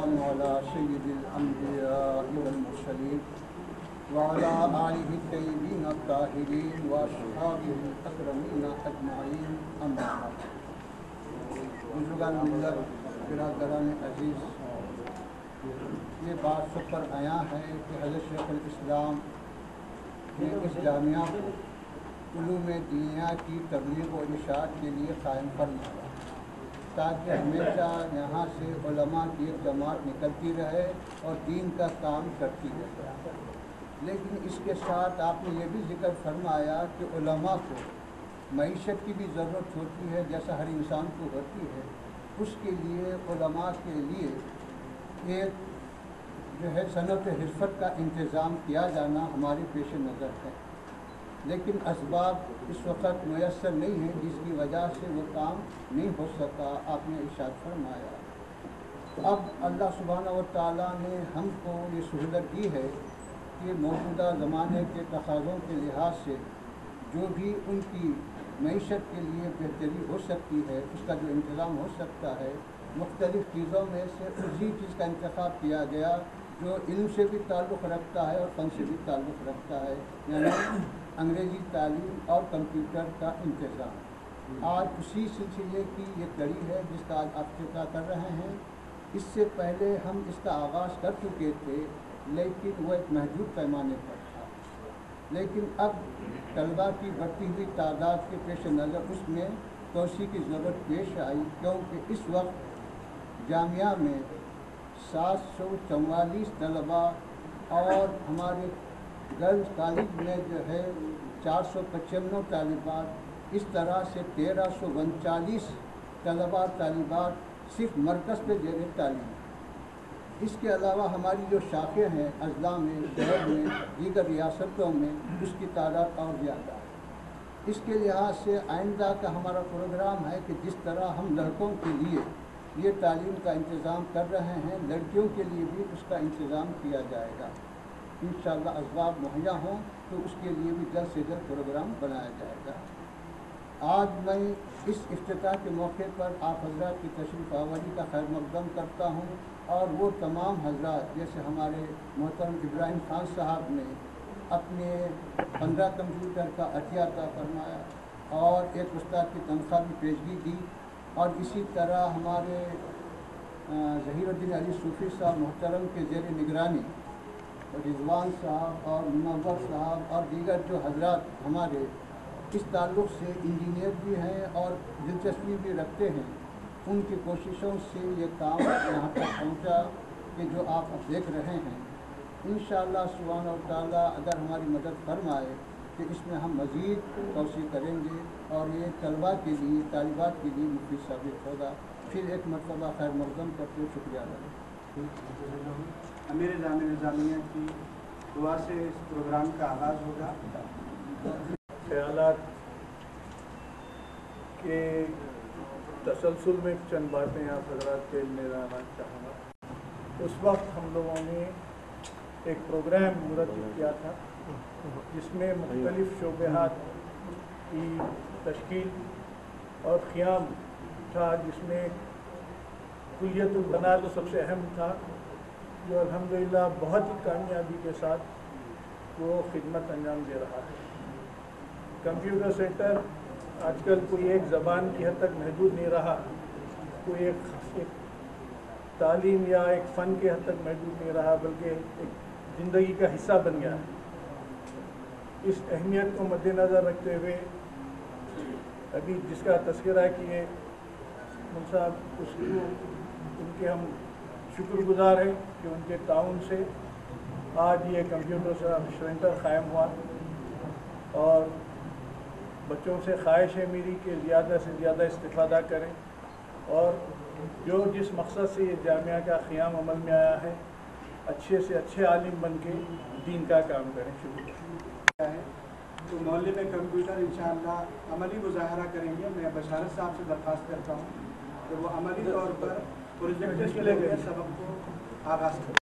والسلام على سيد الأنبياء والمرسلين وعلى آله الطيبين الطاهرين وأصحابه الأكرمين أجمعين أما بعد. بزرگان ملت، برادران عزیز، یہ بات سب پر آیا ہے کہ حضرت شیخ الاسلام نے اس جامعہ کو علوم دینیا کی تبلیغ و ارشاد کے لیے قائم فرمایا تاکہ ہمیشہ یہاں سے علماء کی ایک جماعت نکلتی رہے اور دین کا کام کرتی رہے. لیکن اس کے ساتھ آپ نے یہ بھی ذکر فرمایا کہ علماء کو معیشت کی بھی ضرورت ہوتی ہے جیسا ہر انسان کو ہوتی ہے. اس کے لیے علماء کے لیے ایک جو ہے صنعت حرفت کا انتظام کیا جانا ہمارے پیش نظر ہے. لیکن اسباب اس وقت میسر نہیں ہیں جس کی وجہ سے وہ کام نہیں ہو سکا. آپ نے ارشاد فرمایا. اب اللہ سبحانہ و تعالیٰ نے ہم کو یہ سہولت دی ہے کہ موجودہ زمانے کے تقاضوں کے لحاظ سے جو بھی ان کی معیشت کے لیے بہتری ہو سکتی ہے اس کا جو انتظام ہو سکتا ہے، مختلف چیزوں میں سے اسی چیز کا انتخاب کیا گیا جو علم سے بھی تعلق رکھتا ہے اور فن سے بھی تعلق رکھتا ہے، یعنی انگریزی تعلیم اور کمپیوٹر کا انتظام. آج اسی سلسلے کی یہ کڑی ہے جس کا آج آپ افتتاح کر رہے ہیں. اس سے پہلے ہم اس کا آغاز کر چکے تھے لیکن وہ ایک محدود پیمانے پر تھا. لیکن اب طلباء کی بڑھتی ہوئی تعداد کے پیش نظر اس میں توسیع کی ضرورت پیش آئی، کیونکہ اس وقت جامعہ میں 744 طلباء اور ہمارے گرلز کالج میں جو ہے 495 طالبات، اس طرح سے 1339 طلباء طالبات صرف مرکز پہ زیر تعلیم. اس کے علاوہ ہماری جو شاخیں ہیں اضلاع میں، شہر میں، دیگر ریاستوں میں، اس کی تعداد اور زیادہ ہے. اس کے لحاظ سے آئندہ کا ہمارا پروگرام ہے کہ جس طرح ہم لڑکوں کے لیے یہ تعلیم کا انتظام کر رہے ہیں، لڑکیوں کے لیے بھی اس کا انتظام کیا جائے گا. انشاءاللہ اسباب مہیا ہوں تو اس کے لیے بھی جلد سے جلد پروگرام بنایا جائے گا. آج میں اس افتتاح کے موقع پر آپ حضرات کی تشریف آوری کا خیر مقدم کرتا ہوں، اور وہ تمام حضرات جیسے ہمارے محترم ابراہیم خان صاحب نے اپنے 15 کمپیوٹر کا عطیہ عطا فرمایا اور ایک استاد کی تنخواہ بھی پیشگی دی، اور اسی طرح ہمارے ظہیر الدین علی صوفی صاحب محترم کے زیر نگرانی رضوان صاحب اور منور صاحب اور دیگر جو حضرات ہمارے اس تعلق سے انجینئر بھی ہیں اور دلچسپی بھی رکھتے ہیں، ان کی کوششوں سے یہ کام یہاں تک پہنچا کہ جو آپ اب دیکھ رہے ہیں. انشاءاللہ سبحانہ و تعالیٰ اگر ہماری مدد فرمائے کہ اس میں ہم مزید توسیع کریں گے اور یہ طلباء کے لیے، طالبات کے لیے مفید ثابت ہوگا. پھر ایک مرتبہ خیر مقدم کرتے شکریہ ادا. امیر جامعہ نظامیہ کی دعا سے اس پروگرام کا آغاز ہوگا. خیالات کے تسلسل میں چند باتیں آپ حضرات کے علم میں لانا چاہوں گا. اس وقت ہم لوگوں نے ایک پروگرام مرتب کیا تھا جس میں مختلف شعبہات کی تشکیل اور قیام تھا، جس میں کلیت البنات سب سے اہم تھا، جو الحمدللہ بہت ہی کامیابی کے ساتھ وہ خدمت انجام دے رہا ہے. کمپیوٹر سینٹر آج کل کوئی ایک زبان کی حد تک محدود نہیں رہا، کوئی ایک تعلیم یا ایک فن کے حد تک محدود نہیں رہا، بلکہ ایک زندگی کا حصہ بن گیا ہے. اس اہمیت کو مد نظر رکھتے ہوئے ابھی جس کا تذکرہ کیے من صاحب، اس کو ان کے ہم شکر گزار ہیں کہ ان کے تعاون سے آج یہ کمپیوٹر سینٹر قائم ہوا، اور بچوں سے خواہش ہے میری کہ زیادہ سے زیادہ استفادہ کریں اور جو جس مقصد سے یہ جامعہ کا قیام عمل میں آیا ہے اچھے سے اچھے عالم بن کے دین کا کام کریں. شکریہ. تو محلے میں کمپیوٹر انشاءاللہ عملی مظاہرہ کریں گے. میں بشارت صاحب سے درخواست کرتا ہوں کہ وہ عملی طور پر پروجیکٹ کے لیے سبق کو آغاز کریں.